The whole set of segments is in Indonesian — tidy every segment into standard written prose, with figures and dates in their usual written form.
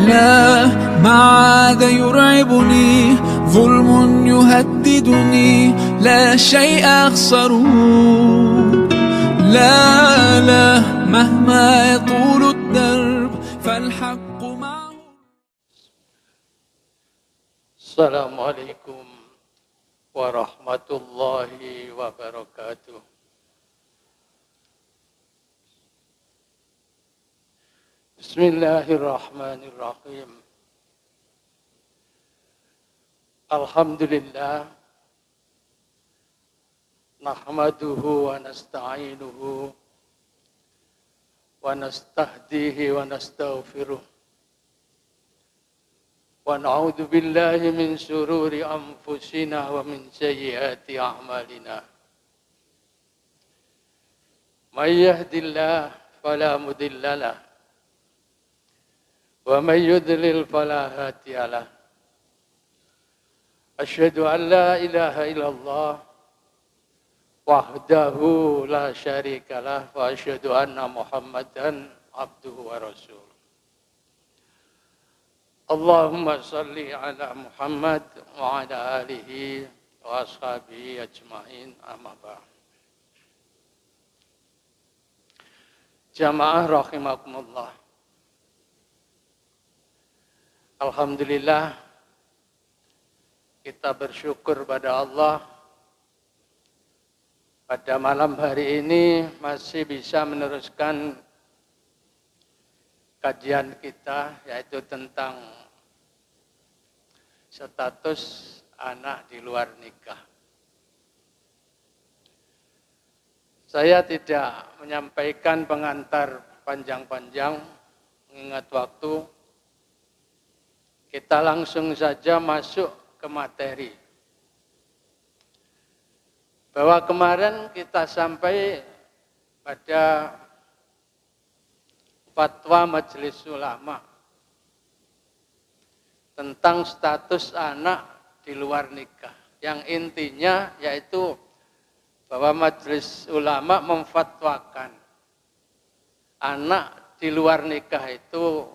لا ما عاد يرعبني ظلم يهددني لا شيء أخسره لا لا مهما يطول الدرب فالحق معه. السلام عليكم ورحمة الله وبركاته. بسم الله الرحمن الرحيم. الحمد لله نحمده ونستعينه ونستهديه ونستغفره ونعوذ بالله من شرور أنفسنا ومن سيئات أعمالنا. من يهد الله فلا مضل له ومن يضلل فلا هادي له. أشهد أن لا إله إلا الله وحده لا شريك له وأشهد أن محمدا عبده ورسوله. اللهم صل على محمد وعلى آله وأصحابه أجمعين أما بعد. Jamaah rahimakumullah. Alhamdulillah kita bersyukur pada Allah pada malam hari ini masih bisa meneruskan kajian kita, yaitu tentang status anak di luar nikah. Saya tidak menyampaikan pengantar panjang-panjang, mengingat waktu. Kita langsung saja masuk ke materi. Bahwa kemarin kita sampai pada fatwa Majelis Ulama tentang status anak di luar nikah. Yang intinya yaitu bahwa Majelis Ulama memfatwakan anak di luar nikah itu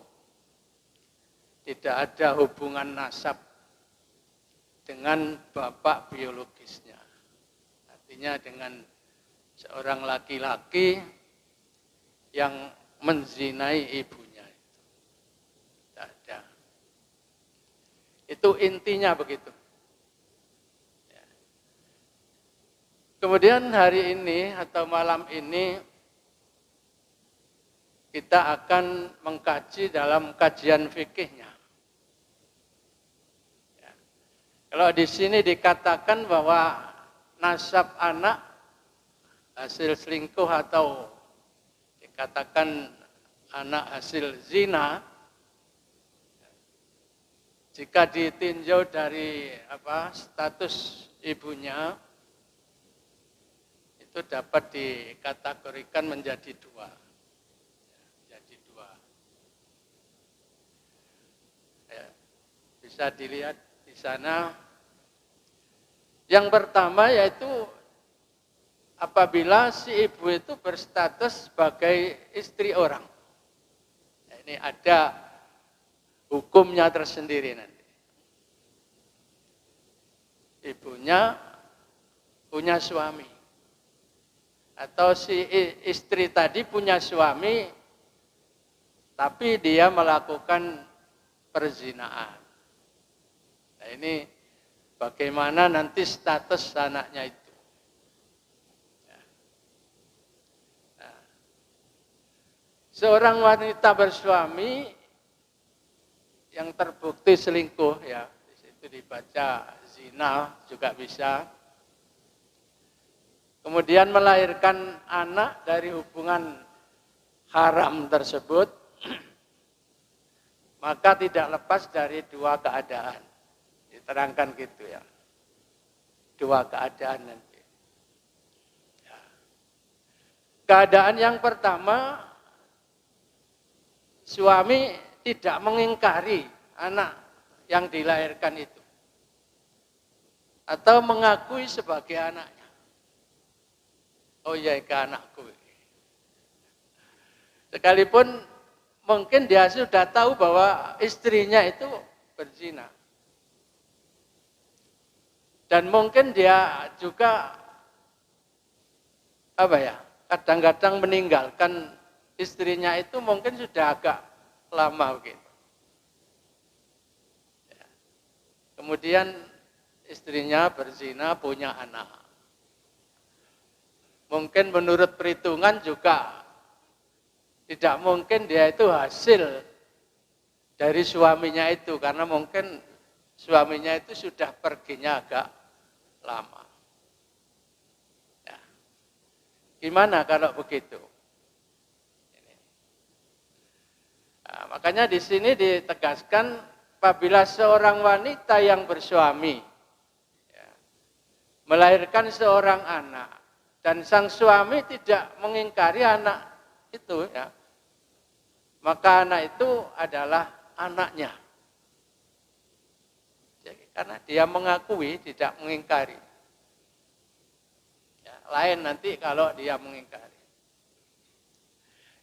tidak ada hubungan nasab dengan bapak biologisnya. Artinya dengan seorang laki-laki yang menzinai ibunya itu. Tidak ada. Itu intinya begitu. Ya. Kemudian hari ini atau malam ini kita akan mengkaji dalam kajian fikihnya. Ya. Kalau di sini dikatakan bahwa nasab anak hasil selingkuh atau katakan anak hasil zina, jika ditinjau dari status ibunya, itu dapat dikategorikan menjadi dua. Menjadi dua. Ya, bisa dilihat di sana. Yang pertama yaitu apabila si ibu itu berstatus sebagai istri orang. Nah, ini ada hukumnya tersendiri nanti. Ibunya punya suami. Atau si istri tadi punya suami, tapi dia melakukan perzinaan. Nah, ini bagaimana nanti status anaknya itu. Seorang wanita bersuami yang terbukti selingkuh, ya, di situ dibaca zina juga bisa. Kemudian melahirkan anak dari hubungan haram tersebut, maka tidak lepas dari dua keadaan. Diterangkan gitu ya. Dua keadaan nanti. Ya. Keadaan yang pertama, suami tidak mengingkari anak yang dilahirkan itu. Atau mengakui sebagai anaknya. Oh iya, ke anakku. Sekalipun mungkin dia sudah tahu bahwa istrinya itu berzina. Dan mungkin dia juga kadang-kadang meninggalkan istrinya itu mungkin sudah agak lama begitu. Kemudian istrinya berzina, punya anak. Mungkin menurut perhitungan juga tidak mungkin dia itu hasil dari suaminya itu, karena mungkin suaminya itu sudah perginya agak lama. Ya. Gimana kalau begitu? Nah, makanya di sini ditegaskan apabila seorang wanita yang bersuami ya, melahirkan seorang anak dan sang suami tidak mengingkari anak itu, ya, maka anak itu adalah anaknya. Jadi, karena dia mengakui, tidak mengingkari. Ya, lain nanti kalau dia mengingkari.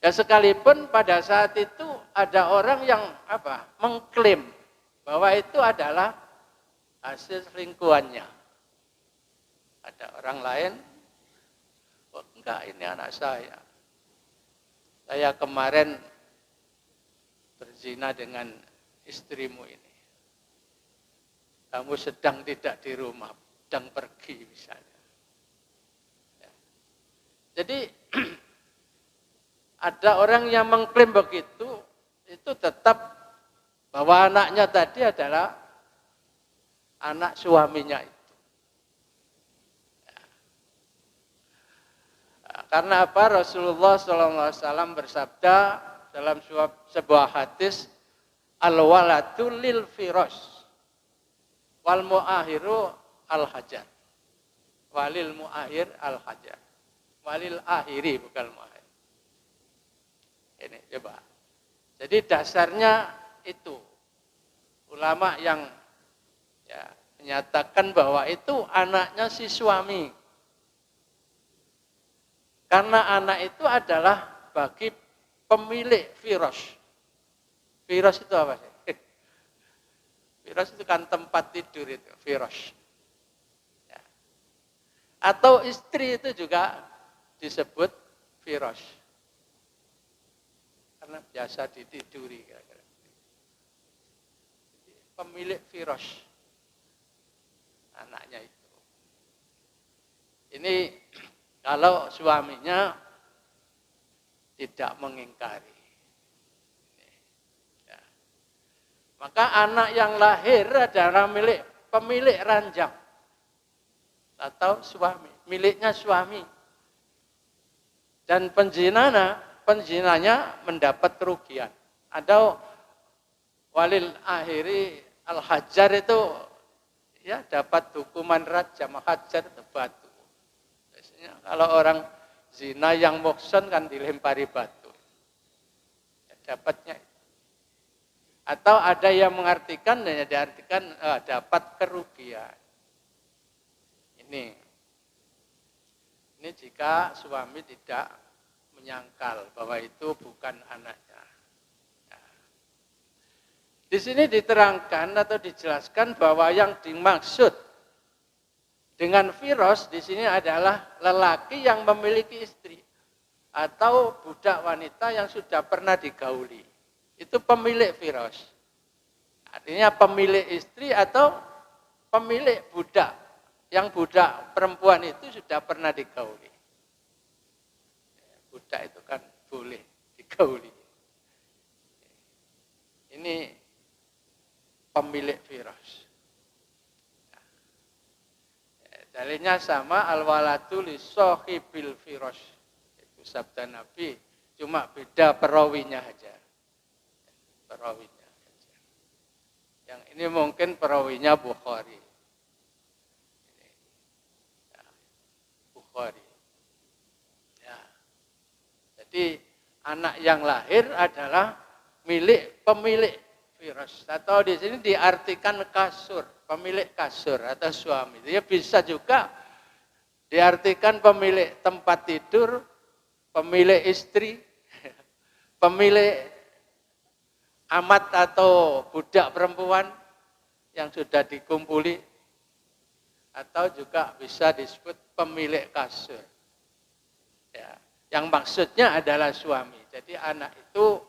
Ya, sekalipun pada saat itu ada orang yang mengklaim bahwa itu adalah hasil selingkuhannya. Ada orang lain, oh enggak, ini anak saya. Saya kemarin berzina dengan istrimu ini. Kamu sedang tidak di rumah, sedang pergi misalnya. Ya. Jadi ada orang yang mengklaim begitu, itu tetap bahwa anaknya tadi adalah anak suaminya itu. Ya. Nah, karena apa? Rasulullah SAW bersabda dalam sebuah hadis, al-waladu lil firas wal mu'ahiru al-hajar. Walil mu'ahir al-hajar. Walil ahiri bukan mu'ahir. Ini coba. Jadi dasarnya itu ulama yang menyatakan bahwa itu anaknya si suami. Karena anak itu adalah bagi pemilik firas. Firas itu apa sih? Firas itu kan tempat tidur itu, firas. Ya. Atau istri itu juga disebut firas. Karena biasa ditiduri kira-kira. Pemilik firas anaknya itu. Ini kalau suaminya tidak mengingkari. Ya. Maka anak yang lahir adalah pemilik ranjang atau suami, miliknya suami. Dan penzinanya mendapat kerugian. Ada walil akhiri al-hajar itu ya dapat hukuman rajam, hajar itu batu. Biasanya kalau orang zina yang muhsan kan dilempari batu. Ya, dapatnya itu. Atau ada yang mengartikan dan diartikan dapat kerugian. Ini jika suami tidak menyangkal bahwa itu bukan anaknya. Ya. Di sini diterangkan atau dijelaskan bahwa yang dimaksud dengan firas di sini adalah lelaki yang memiliki istri atau budak wanita yang sudah pernah digauli. Itu pemilik firas. Artinya pemilik istri atau pemilik budak. Yang budak perempuan itu sudah pernah digauli. Budak itu kan boleh digauli. Ini pemilik firas. Dalilnya sama, al-waladu li sahibil firas. Itu sabda Nabi, cuma beda perawinya aja. Perawinya aja. Yang ini mungkin perawinya Bukhari. Bukhari. Ya. Jadi anak yang lahir adalah pemilik firas. Atau di sini diartikan kasur, pemilik kasur atau suami. Dia bisa juga diartikan pemilik tempat tidur, pemilik istri, pemilik amat atau budak perempuan yang sudah dikumpuli, atau juga bisa disebut pemilik kasur. Ya, yang maksudnya adalah suami. Jadi anak itu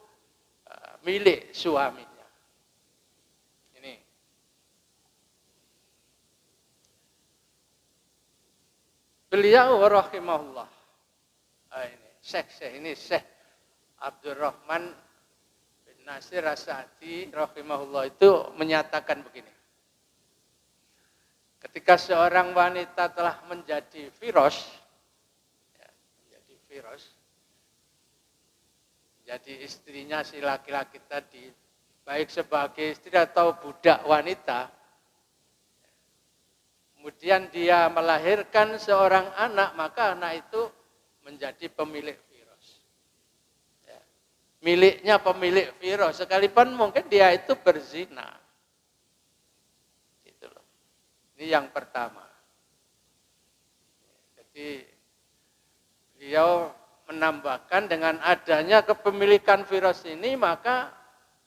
milik suaminya. Ini. Beliau rahimahullah. Ini Syekh Abdurrahman bin Nasir As-Sa'di rahimahullah itu menyatakan begini. Ketika seorang wanita telah menjadi virus, jadi istrinya si laki-laki tadi, baik sebagai istri atau budak wanita, kemudian dia melahirkan seorang anak, maka anak itu menjadi pemilik virus. Ya. Miliknya pemilik virus, sekalipun mungkin dia itu berzina. Gitu loh. Ini yang pertama. Jadi beliau menambahkan dengan adanya kepemilikan virus ini, maka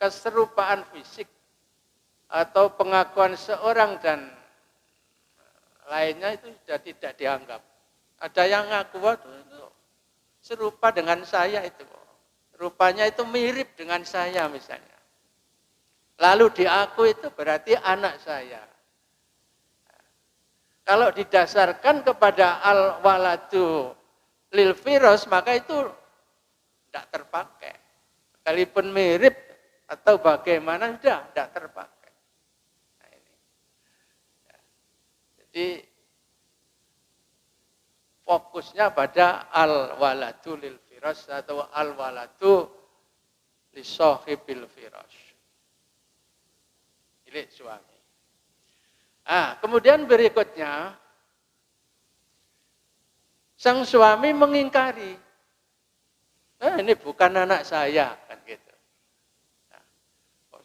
keserupaan fisik atau pengakuan seorang dan lainnya itu sudah tidak dianggap. Ada yang ngaku itu serupa dengan saya itu. Rupanya itu mirip dengan saya misalnya. Lalu diaku itu berarti anak saya. Kalau didasarkan kepada al-waladu lil virus, maka itu tidak terpakai. Sekalipun mirip atau bagaimana, sudah tidak terpakai. Nah, ini. Jadi fokusnya pada al-waladu lil virus atau al-waladu li sahibil virus. Milik suami. Kemudian berikutnya, sang suami mengingkari. Ini bukan anak saya, kan gitu.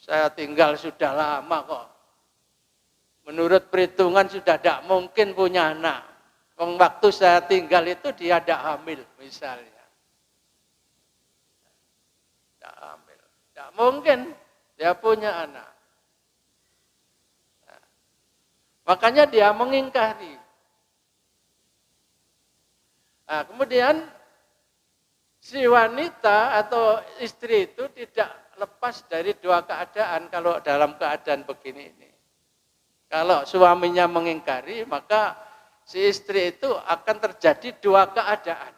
Saya tinggal sudah lama kok. Menurut perhitungan sudah tidak mungkin punya anak. Waktu saya tinggal itu dia tidak hamil, misalnya. Tidak hamil. Tidak mungkin dia punya anak. Makanya dia mengingkari. Kemudian si wanita atau istri itu tidak lepas dari dua keadaan kalau dalam keadaan begini ini. Kalau suaminya mengingkari, maka si istri itu akan terjadi dua keadaan.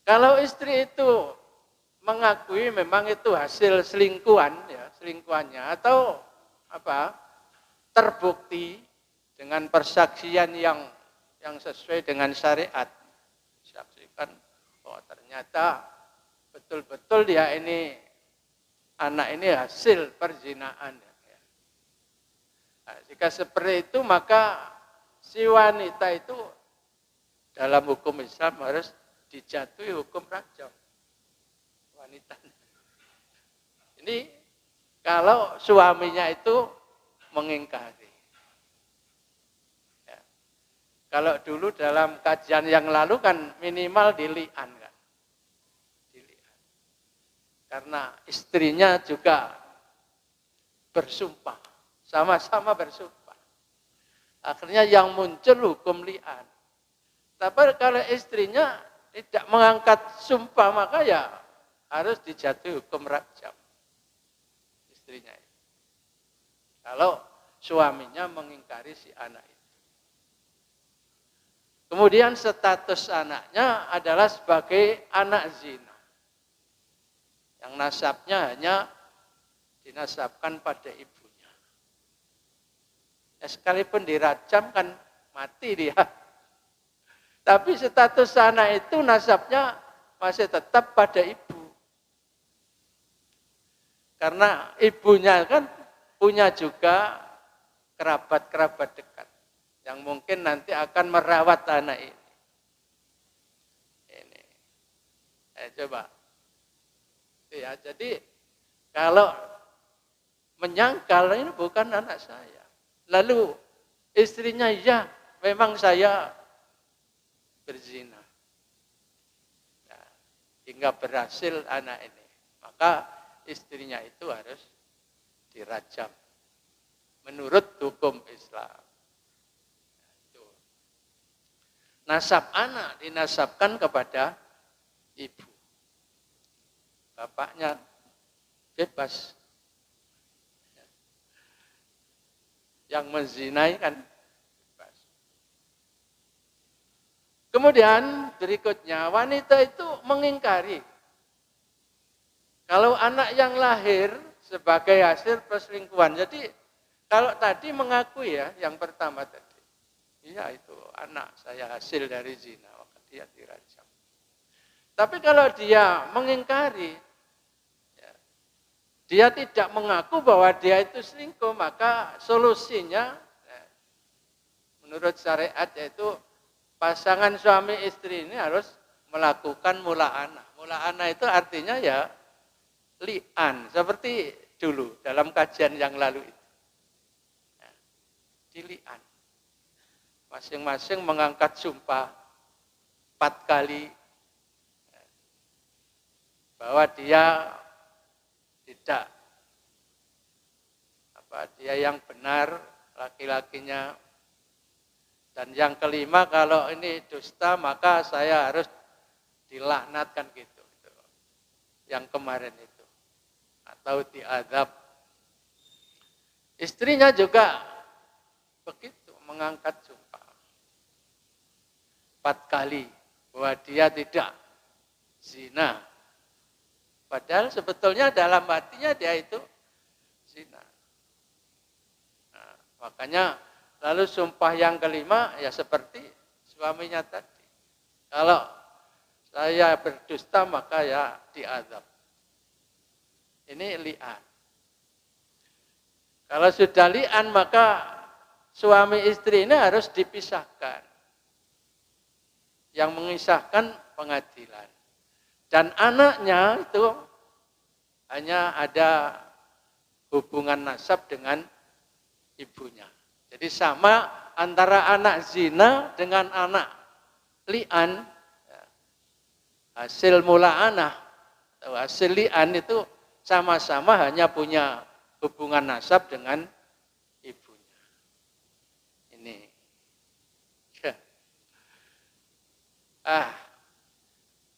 Kalau istri itu mengakui memang itu hasil selingkuhannya atau terbukti dengan persaksian yang sesuai dengan syariat, saksikan ternyata betul-betul dia ini anak ini hasil perzinaan. Jika seperti itu, maka si wanita itu dalam hukum Islam harus dijatuhi hukum rajam. Wanita ini kalau suaminya itu mengingkari. Kalau dulu dalam kajian yang lalu kan minimal dili'an kan. Dili'an. Karena istrinya juga bersumpah. Sama-sama bersumpah. Akhirnya yang muncul hukum li'an. Tapi kalau istrinya tidak mengangkat sumpah, maka ya harus dijatuhi hukum rajam. Istrinya. Kalau suaminya mengingkari si anak itu. Kemudian status anaknya adalah sebagai anak zina. Yang nasabnya hanya dinasabkan pada ibunya. Sekalipun dirajam kan mati dia. Tapi status anak itu nasabnya masih tetap pada ibu. Karena ibunya kan punya juga kerabat-kerabat dekat. Yang mungkin nanti akan merawat anak ini. Coba. Ya, jadi kalau menyangkal ini bukan anak saya. Lalu istrinya, ya memang saya berzina. Nah, hingga berhasil anak ini. Maka istrinya itu harus dirajam menurut hukum Islam. Nasab anak dinasabkan kepada ibu. Bapaknya bebas. Yang menzinai kan bebas. Kemudian berikutnya wanita itu mengingkari. Kalau anak yang lahir sebagai hasil perselingkuhan. Jadi kalau tadi mengakui ya, yang pertama tadi. Iya itu anak saya hasil dari zina, maka dia dirajam. Tapi kalau dia mengingkari, ya, dia tidak mengaku bahwa dia itu selingkuh, maka solusinya ya, menurut syariat yaitu pasangan suami istri ini harus melakukan mula'anah. Mula'anah itu artinya ya li'an, seperti dulu dalam kajian yang lalu itu. Ya, dili'an. Masing-masing mengangkat sumpah 4 kali bahwa dia tidak dia yang benar laki-lakinya, dan yang kelima kalau ini dusta maka saya harus dilaknatkan gitu. Yang kemarin itu atau diazab. Istrinya juga begitu mengangkat sumpah 4 kali bahwa dia tidak zina. Padahal sebetulnya dalam hatinya dia itu zina. Nah, makanya lalu sumpah yang kelima ya seperti suaminya tadi. Kalau saya berdusta maka ya diazab. Ini li'an. Kalau sudah li'an maka suami istri ini harus dipisahkan. Yang mengisahkan pengadilan. Dan anaknya itu hanya ada hubungan nasab dengan ibunya. Jadi sama antara anak zina dengan anak li'an, hasil mula'anah atau hasil li'an itu sama-sama hanya punya hubungan nasab dengan ibunya. Ini.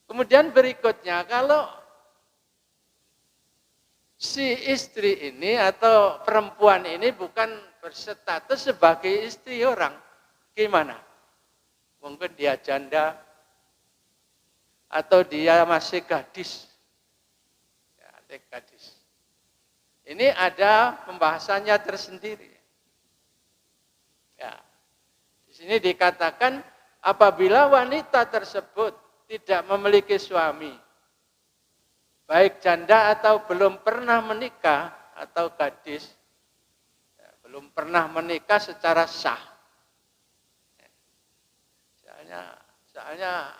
Kemudian berikutnya kalau si istri ini atau perempuan ini bukan berstatus sebagai istri orang, gimana? Mungkin dia janda atau dia masih gadis. Ya, gadis. Ini ada pembahasannya tersendiri. Ya. Di sini dikatakan apabila wanita tersebut tidak memiliki suami, baik janda atau belum pernah menikah atau gadis, ya, belum pernah menikah secara sah. Soalnya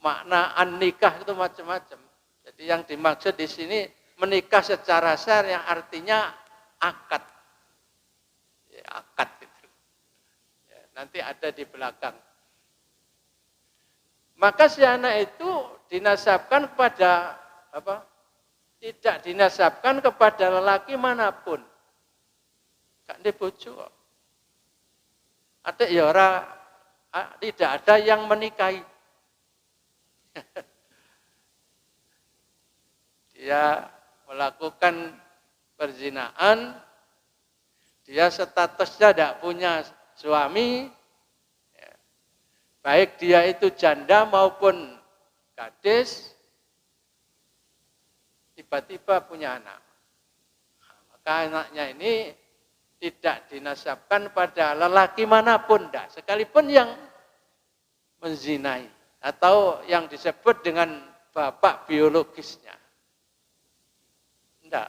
makna an-nikah itu macam-macam. Jadi yang dimaksud di sini menikah secara sah yang artinya akad. Ya, akad itu. Ya, nanti ada di belakang. Maka si anak itu dinasabkan kepada apa? Tidak dinasabkan kepada lelaki manapun. Gak di bojo. Ada ya orang tidak ada yang menikahi. Dia melakukan perzinaan, dia statusnya tidak punya suami, baik dia itu janda maupun gadis, tiba-tiba punya anak. Maka anaknya ini tidak dinasabkan pada lelaki manapun, dah, sekalipun yang menzinai atau yang disebut dengan bapak biologisnya. Tidak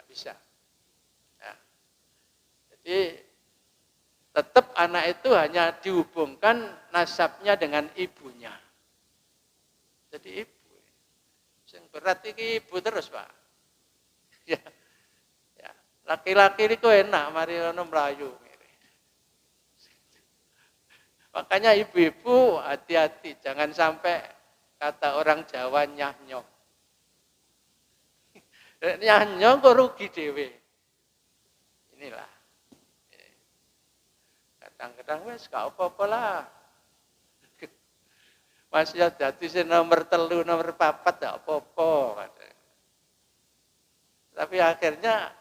bisa. Nah, jadi tetap anak itu hanya dihubungkan nasabnya dengan ibunya. Jadi ibu. Yang berarti ibu terus, Pak. Ya. Ya. Laki-laki itu enak, mari ono melayu. Makanya ibu-ibu hati-hati, jangan sampai kata orang Jawa nyahnyo. Nyahnyo kok rugi dhewe. Inilah. Kadang-kadang wes gak apa-apa lah. Masih dadi sing nomor 3, nomor 4 gak apa-apa. Tapi akhirnya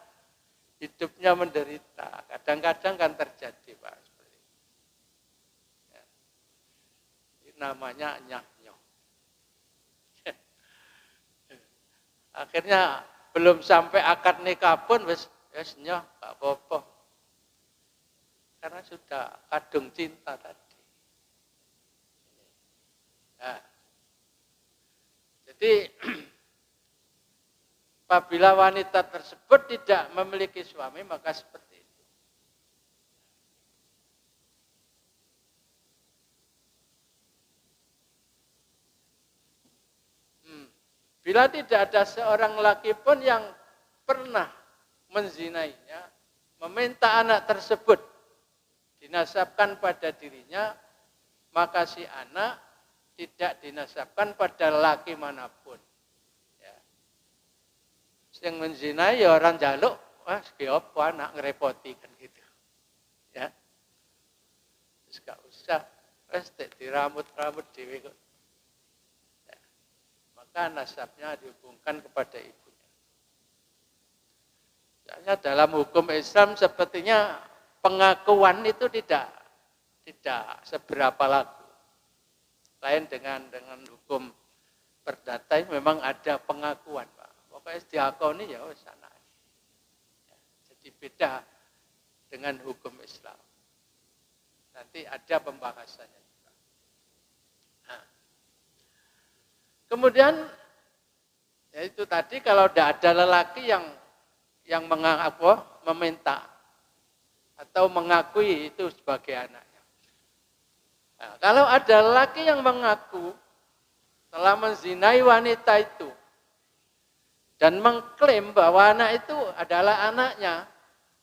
hidupnya menderita. Kadang-kadang kan terjadi, Pak. Seperti itu. Ya. Namanya nyahnyo. Akhirnya belum sampai akad nikah pun wis nyoh gak apa-apa. Karena sudah kadung cinta tadi. Nah, jadi apabila wanita tersebut tidak memiliki suami maka seperti itu. Bila tidak ada seorang laki pun yang pernah menzinainya, meminta anak tersebut dinasabkan pada dirinya, maka si anak tidak dinasabkan pada laki manapun. Ya. Yang menzinai ya orang jaluk, wah apa anak ngerepoti kan gitu. Ya. Terus gak usah, wes dirambut-rambut dhewe kok. Ya. Maka nasabnya dihubungkan kepada ibunya. Soalnya dalam hukum Islam sepertinya pengakuan itu tidak seberapa laku. Lain dengan hukum perdata memang ada pengakuan, Pak. Pokoknya diakoni ya wis anak. Ya, jadi beda dengan hukum Islam. Nanti ada pembahasannya juga. Nah. Kemudian ya itu tadi kalau tidak ada lelaki yang meminta atau mengakui itu sebagai anaknya. Nah, kalau ada laki yang mengaku telah menzinai wanita itu dan mengklaim bahwa anak itu adalah anaknya,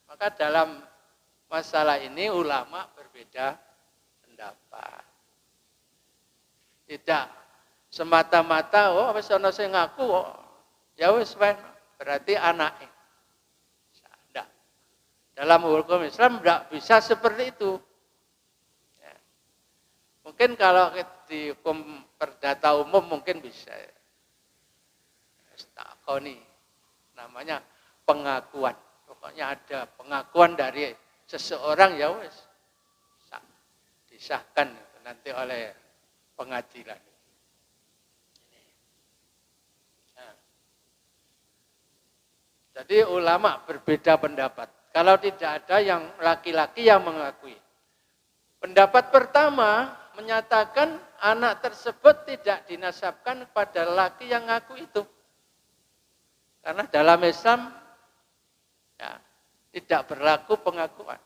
maka dalam masalah ini ulama berbeda pendapat. Tidak semata-mata wis ana sing ngaku ya wis berarti anaknya. Dalam hukum Islam tidak bisa seperti itu. Ya. Mungkin kalau di hukum perdata umum mungkin bisa. Takoni, namanya pengakuan. Pokoknya ada pengakuan dari seseorang ya wes disahkan nanti oleh pengadilan. Nah. Jadi ulama berbeda pendapat. Kalau tidak ada yang laki-laki yang mengakui. Pendapat pertama menyatakan anak tersebut tidak dinasabkan kepada laki yang ngaku itu. Karena dalam Islam ya, tidak berlaku pengakuan.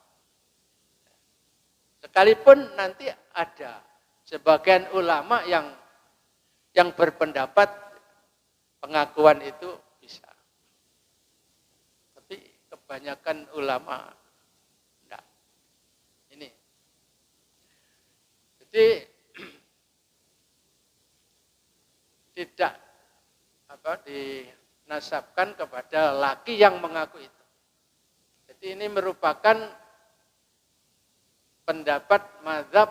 Sekalipun nanti ada sebagian ulama yang berpendapat pengakuan itu bisa. Kebanyakan ulama enggak. Ini. Jadi tidak dinasabkan kepada laki yang mengaku itu. Jadi ini merupakan pendapat mazhab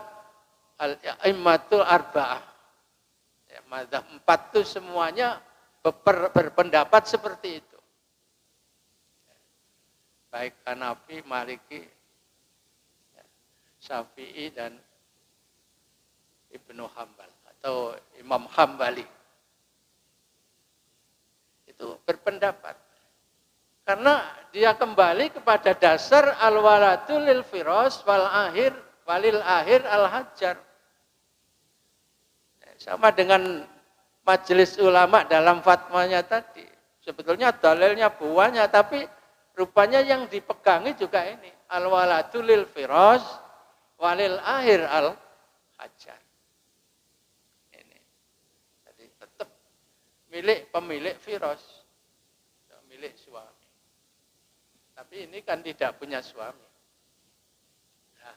al-a'immatul arba'ah. Ya, mazhab 4 itu semuanya berpendapat seperti itu. Baik Hanafi, Maliki, Syafi'i dan Ibnu Hambal atau Imam Hambali. Itu berpendapat. Karena dia kembali kepada dasar al-waladu lil firas walil akhir al-hajar. Sama dengan majelis ulama dalam fatwanya tadi. Sebetulnya dalilnya banyak, tapi rupanya yang dipegangi juga ini. Al-waladu lil firas walil akhir al-hajar. Ini. Jadi tetap milik pemilik firas. Milik suami. Tapi ini kan tidak punya suami. Nah.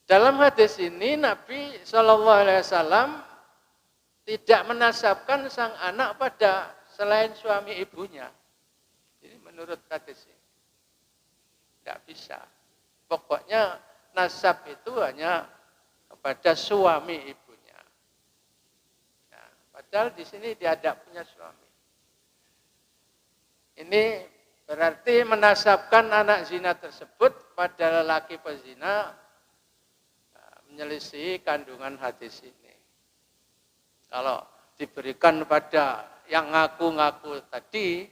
Dalam hadis ini Nabi Shallallahu Alaihi Wasallam tidak menasabkan sang anak pada selain suami ibunya. Ini menurut hadis ini tidak bisa. Pokoknya nasab itu hanya kepada suami ibunya. Nah, padahal di sini dia tidak punya suami. Ini berarti menasabkan anak zina tersebut pada lelaki pezina menyelisih kandungan hadis ini. Kalau diberikan pada yang ngaku-ngaku tadi,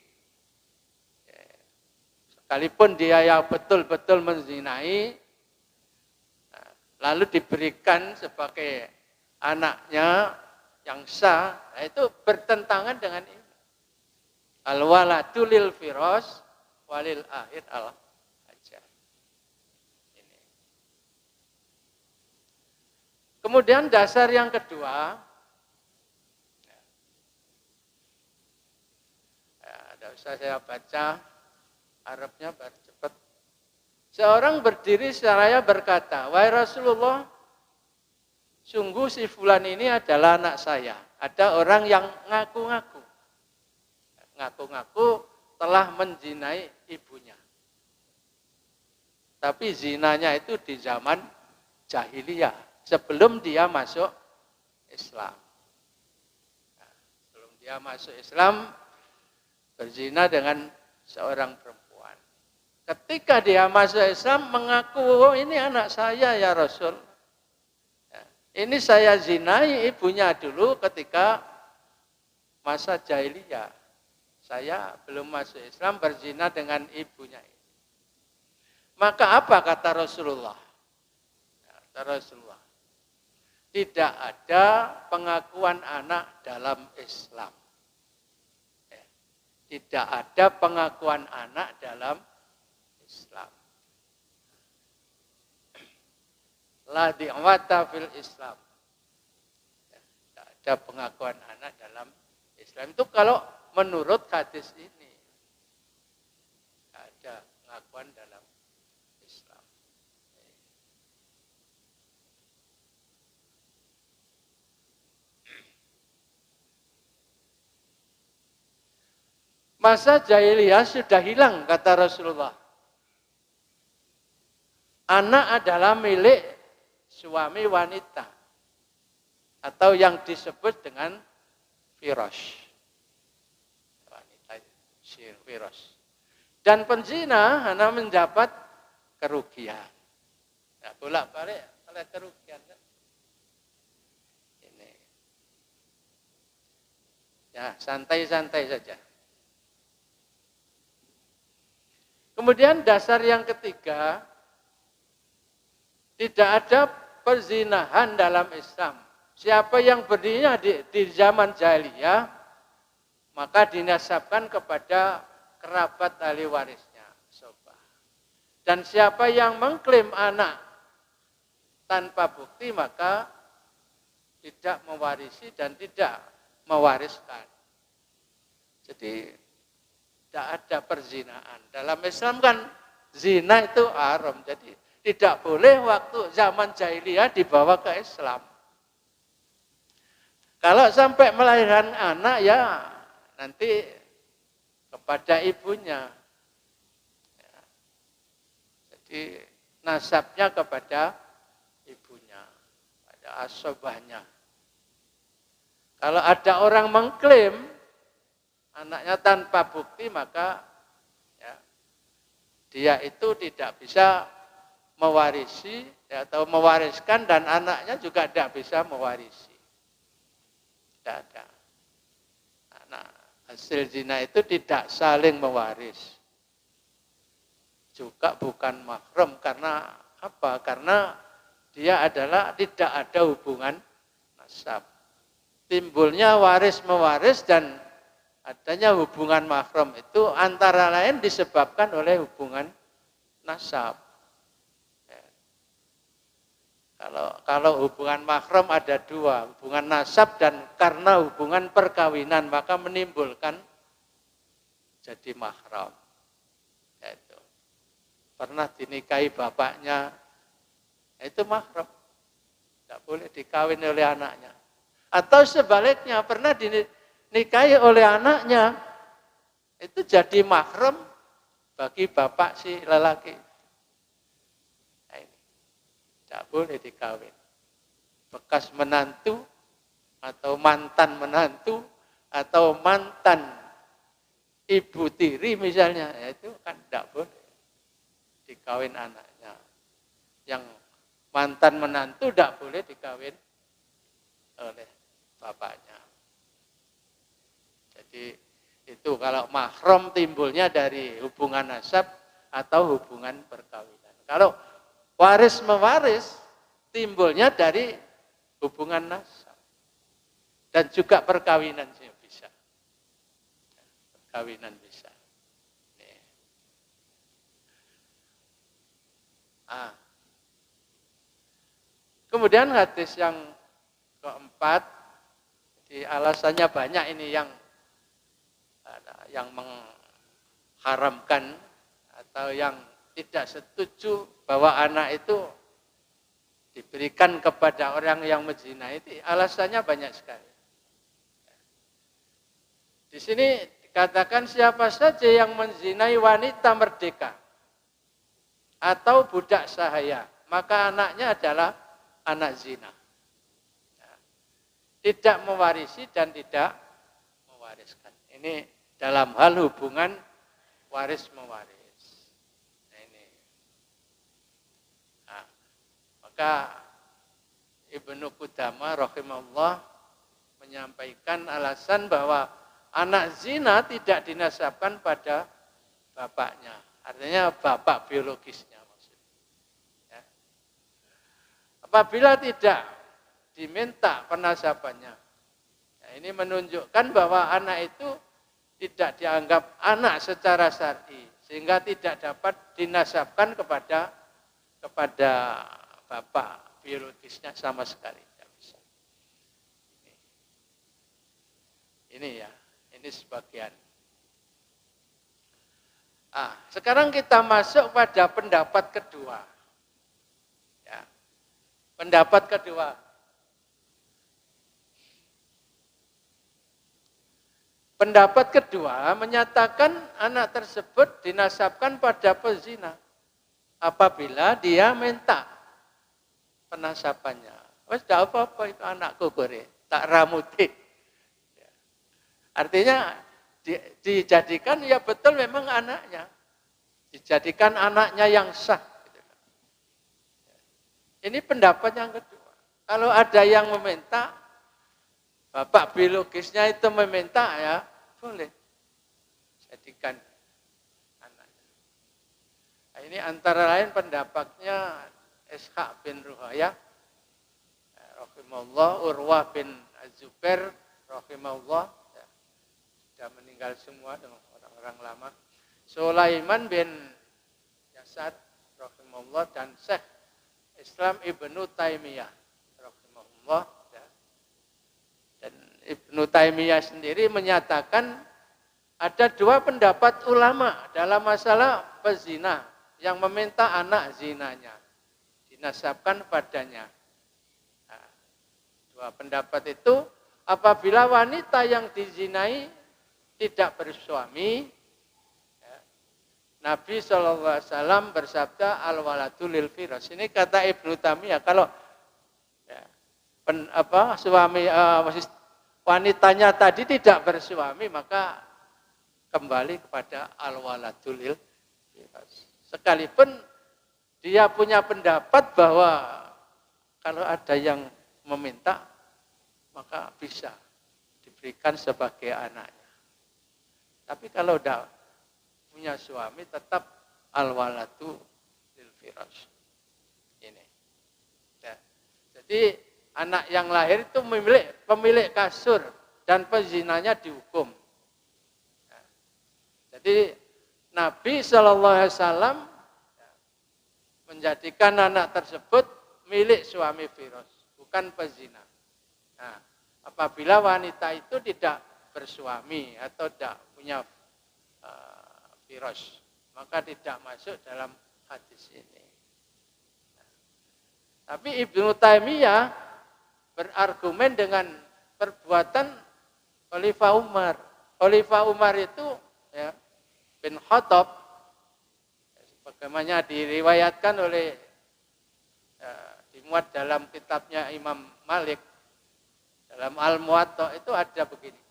sekalipun dia yang betul-betul menzinai, lalu diberikan sebagai anaknya yang sah, itu bertentangan dengan ini. Al-waladu lil firas walil ahid al-hajar. Ini. Kemudian dasar yang kedua, tidak usah saya baca, Arabnya biar cepat. Seorang berdiri seraya berkata, wahai Rasulullah, sungguh si fulan ini adalah anak saya. Ada orang yang ngaku-ngaku telah menzinai ibunya. Tapi zinanya itu di zaman jahiliyah, sebelum dia masuk Islam. Nah, sebelum dia masuk Islam, berzina dengan seorang perempuan. Ketika dia masuk Islam, mengaku, oh ini anak saya ya Rasul. Ini saya zinai ibunya dulu ketika masa jahiliyah. Saya belum masuk Islam, berzina dengan ibunya. Maka apa kata Rasulullah? Kata Rasulullah, tidak ada pengakuan anak dalam Islam. Tidak ada pengakuan anak dalam Islam. La di'wata fil Islam. Tidak ada pengakuan anak dalam Islam. Itu kalau menurut hadis ini, ada pengakuan dalam Islam. Masa jahiliyah sudah hilang, kata Rasulullah. Anak adalah milik suami wanita, atau yang disebut dengan firash. Virus. Dan penzina hanya mendapat kerugian. Nah, bolak-balik oleh kerugian kan? Ini. Ya, santai-santai saja. Kemudian dasar yang ketiga, tidak ada perzinahan dalam Islam. Siapa yang berdirinya di zaman jahiliyah, maka dinasabkan kepada kerabat ahli warisnya. Dan siapa yang mengklaim anak tanpa bukti, maka tidak mewarisi dan tidak mewariskan. Jadi tidak ada perzinaan. Dalam Islam kan zina itu haram. Jadi tidak boleh waktu zaman jahiliyah dibawa ke Islam. Kalau sampai melahirkan anak ya nanti kepada ibunya. Ya. Jadi nasabnya kepada ibunya, pada asobahnya. Kalau ada orang mengklaim anaknya tanpa bukti, maka ya, dia itu tidak bisa mewarisi ya, atau mewariskan, dan anaknya juga tidak bisa mewarisi. Tidak ada. Hasil zina itu tidak saling mewaris. Juga bukan mahram. Karena apa? Karena dia adalah tidak ada hubungan nasab. Timbulnya waris-mewaris dan adanya hubungan mahram itu antara lain disebabkan oleh hubungan nasab. Kalau hubungan mahram ada dua, hubungan nasab dan karena hubungan perkawinan, maka menimbulkan jadi mahram. Yaitu pernah dinikahi bapaknya, Itu mahram. Tidak boleh dikawin oleh anaknya. Atau sebaliknya, pernah dinikahi oleh anaknya, itu jadi mahram bagi bapak si lelaki. Nah, ini tidak boleh dikawin. Bekas menantu, atau mantan menantu, atau mantan ibu tiri misalnya, ya itu kan tidak boleh dikawin anaknya. Yang mantan menantu tidak boleh dikawin oleh bapaknya. Jadi itu kalau mahram timbulnya dari hubungan nasab atau hubungan perkawinan. Kalau waris mewaris timbulnya dari hubungan nasab dan juga perkawinan bisa. Perkawinan bisa. Kemudian hadis yang keempat, di alasannya banyak ini yang mengharamkan atau yang tidak setuju bahwa anak itu diberikan kepada orang yang menzina, itu alasannya banyak sekali. Di sini dikatakan siapa saja yang menzinai wanita merdeka atau budak sahaya, maka anaknya adalah anak zina. Tidak mewarisi dan tidak mewariskan. Ini dalam hal hubungan waris mewaris. Nah, ini. Nah, maka Ibnu Qudamah rahimahullah menyampaikan alasan bahwa anak zina tidak dinasabkan pada bapaknya. Artinya bapak biologisnya maksudnya. Ya. Apabila tidak diminta penasabannya. Nah, ini menunjukkan bahwa anak itu tidak dianggap anak secara syar'i, sehingga tidak dapat dinasabkan kepada bapak biologisnya sama sekali. Tidak bisa. Ini ya, ini sebagian. Sekarang kita masuk pada pendapat kedua. Ya. Pendapat kedua. Pendapat kedua menyatakan anak tersebut dinasabkan pada pezina apabila dia minta penasabannya. Wes tidak apa-apa itu anakku gore, tak ramuti. Artinya dijadikan ya betul memang anaknya. Dijadikan anaknya yang sah. Ini pendapat yang kedua. Kalau ada yang meminta, bapak biologisnya itu meminta ya boleh jadikan anaknya. Nah, ini antara lain pendapatnya Ishaq bin Ruhayah rahimahullah, Urwah bin Az-Zubair rahimahullah, ya, sudah meninggal semua dengan orang-orang lama, Sulaiman bin Yasad rahimahullah, dan Syekh Islam Ibnu Taimiyah rahimahullah. Ibnu Taimiyah sendiri menyatakan ada dua pendapat ulama dalam masalah pezina yang meminta anak zinanya dinasabkan padanya. Nah, dua pendapat itu apabila wanita yang dizinai tidak bersuami, ya, Nabi SAW bersabda al-waladu lil firas. Ini kata Ibnu Taimiyah, kalau ya, suami wanitanya tadi tidak bersuami, maka kembali kepada al-waladul lil firas. Sekalipun dia punya pendapat bahwa kalau ada yang meminta, maka bisa diberikan sebagai anaknya. Tapi kalau tidak punya suami, tetap al-waladu lil firas. Ini. Ya. Jadi anak yang lahir itu pemilik kasur dan pezinanya dihukum. Jadi Nabi SAW menjadikan anak tersebut milik suami Firas, bukan pezina. Nah, apabila wanita itu tidak bersuami atau tidak punya Firas, maka tidak masuk dalam hadis ini. Tapi Ibnu Taimiyah berargumen dengan perbuatan Khalifah Umar. Khalifah Umar itu ya, bin Khattab, bagaimana diriwayatkan oleh dimuat dalam kitabnya Imam Malik, dalam Al-Muwatta itu ada begini.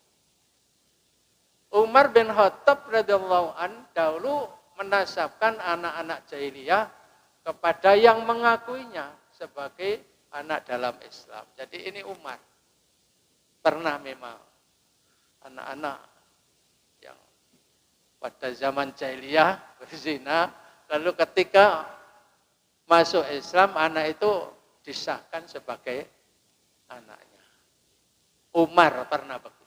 Umar bin Khattab radhiyallahu an dahulu menasabkan anak-anak jahiliyah kepada yang mengakuinya sebagai anak dalam Islam. Jadi ini Umar pernah memang anak-anak yang pada zaman jahiliyah berzina, lalu ketika masuk Islam anak itu disahkan sebagai anaknya. Umar pernah begitu.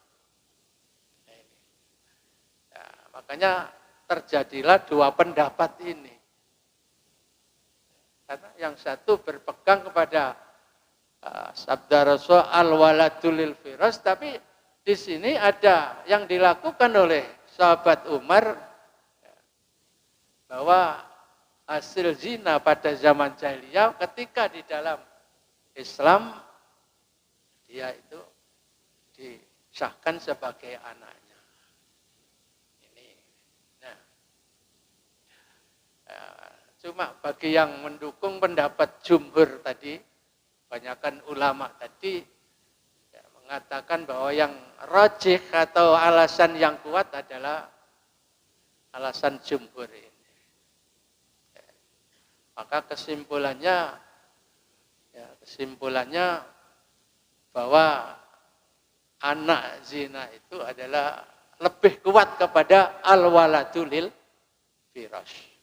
Makanya terjadilah dua pendapat ini. Karena yang satu berpegang kepada sabda Rasul al-waladul lil firas, tapi di sini ada yang dilakukan oleh sahabat Umar bahwa hasil zina pada zaman jahiliyah ketika di dalam Islam dia itu disahkan sebagai anaknya. Cuma bagi yang mendukung pendapat jumhur tadi, kebanyakan ulama tadi ya, mengatakan bahwa yang rajih atau alasan yang kuat adalah alasan jumhur ini. Ya, maka kesimpulannya bahwa anak zina itu adalah lebih kuat kepada al-waladul lil firas.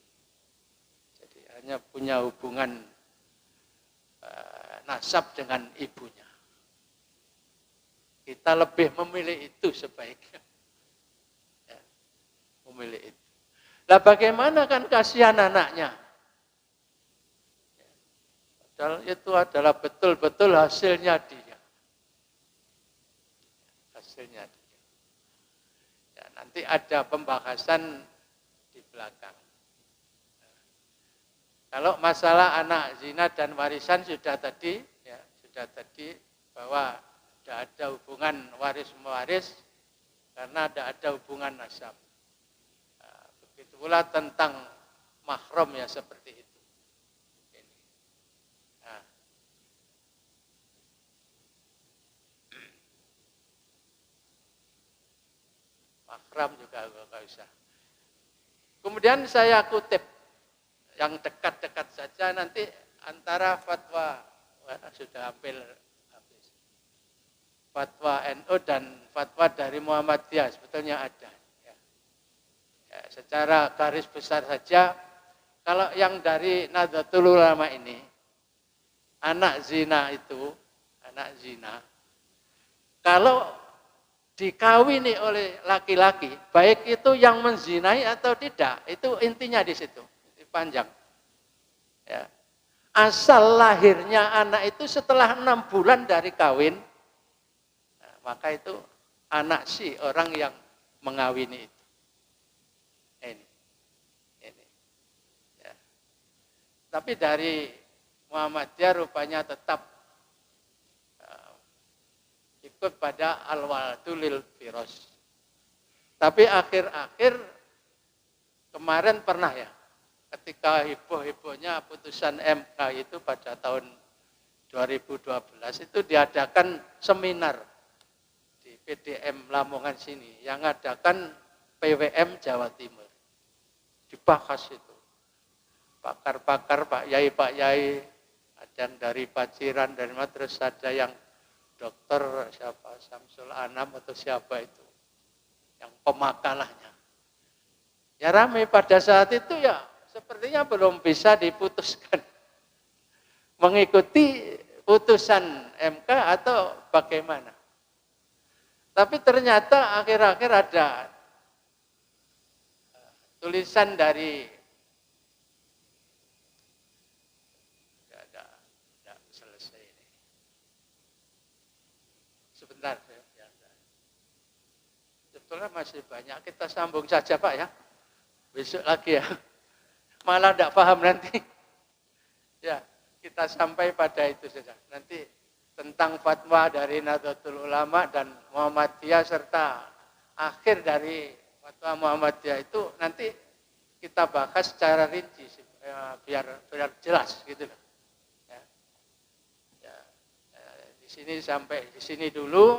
Hanya punya hubungan nasab dengan ibunya. Kita lebih memilih itu sebaiknya. Ya, memilih itu. Lah bagaimana kan kasihan anaknya? Padahal itu adalah betul-betul hasilnya dia. Hasilnya dia. Ya, nanti ada pembahasan di belakang. Kalau masalah anak zina dan warisan sudah tadi bahwa tidak ada hubungan waris-mewaris karena tidak ada hubungan nasab. Begitu pula tentang mahram ya seperti itu. Nah. Mahram juga nggak usah. Kemudian saya kutip yang dekat-dekat saja nanti antara fatwa sudah hampir habis. Fatwa NU dan fatwa dari Muhammadiyah sebetulnya ada. Ya. Ya, secara garis besar saja, kalau yang dari Nahdlatul Ulama ini, anak zina, kalau dikawini oleh laki-laki, baik itu yang menzinai atau tidak, itu intinya di situ. Panjang. Ya. Asal lahirnya anak itu setelah 6 bulan dari kawin, nah, maka itu anak si orang yang mengawini itu. Ini. Ya. Tapi dari Muhammadiyah rupanya tetap ikut pada al-waladul lil firas. Tapi akhir-akhir kemarin pernah ya, ketika heboh-hebohnya putusan MK itu pada tahun 2012 itu diadakan seminar di PDM Lamongan sini yang ngadakan PWM Jawa Timur. Dibahas itu. Pakar-pakar, Pak Yai, ada yang dari Paciran, dari terus ada yang dokter siapa, Samsul Anam atau siapa itu, yang pemakalahnya. Ya ramai pada saat itu ya, sepertinya belum bisa diputuskan mengikuti putusan MK atau bagaimana. Tapi ternyata akhir-akhir ada tulisan dari tidak selesai ini. Sebentar, sebetulnya masih banyak, kita sambung saja Pak ya, besok lagi ya. Malah tidak paham nanti. Ya, kita sampai pada itu saja. Nanti tentang fatwa dari Nahdlatul Ulama dan Muhammadiyah serta akhir dari fatwa Muhammadiyah itu nanti kita bahas secara rinci biar jelas gitu loh. Ya. Di sini sampai di sini dulu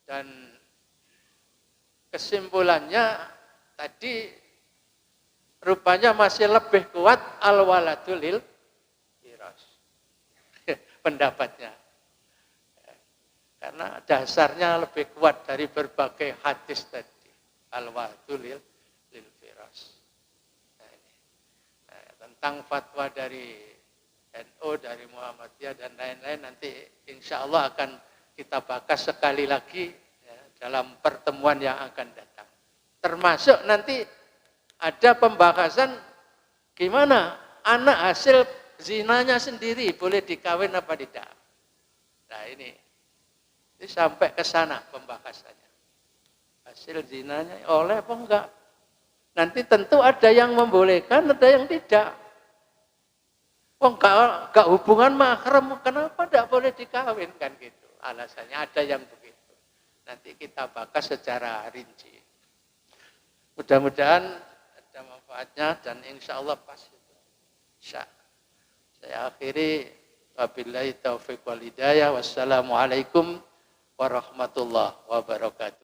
dan kesimpulannya tadi rupanya masih lebih kuat al-waladu lil firas. Pendapatnya. Karena dasarnya lebih kuat dari berbagai hadis tadi. Al-waladu lil firas. Tentang fatwa dari NU, dari Muhammadiyah dan lain-lain nanti insya Allah akan kita bahas sekali lagi ya, dalam pertemuan yang akan datang. Termasuk nanti ada pembahasan gimana anak hasil zinanya sendiri boleh dikawin apa tidak. Nah ini sampai ke sana pembahasannya. Hasil zinanya oleh apa enggak? Nanti tentu ada yang membolehkan, ada yang tidak. Oh enggak hubungan mahram, kenapa tidak boleh dikawin kan gitu. Alasannya ada yang begitu. Nanti kita bahas secara rinci. Mudah-mudahan ada manfaatnya dan insya Allah pas itu. Saya akhiri wabillahi taufiq wal hidayah. Wassalamualaikum warahmatullahi wabarakatuh.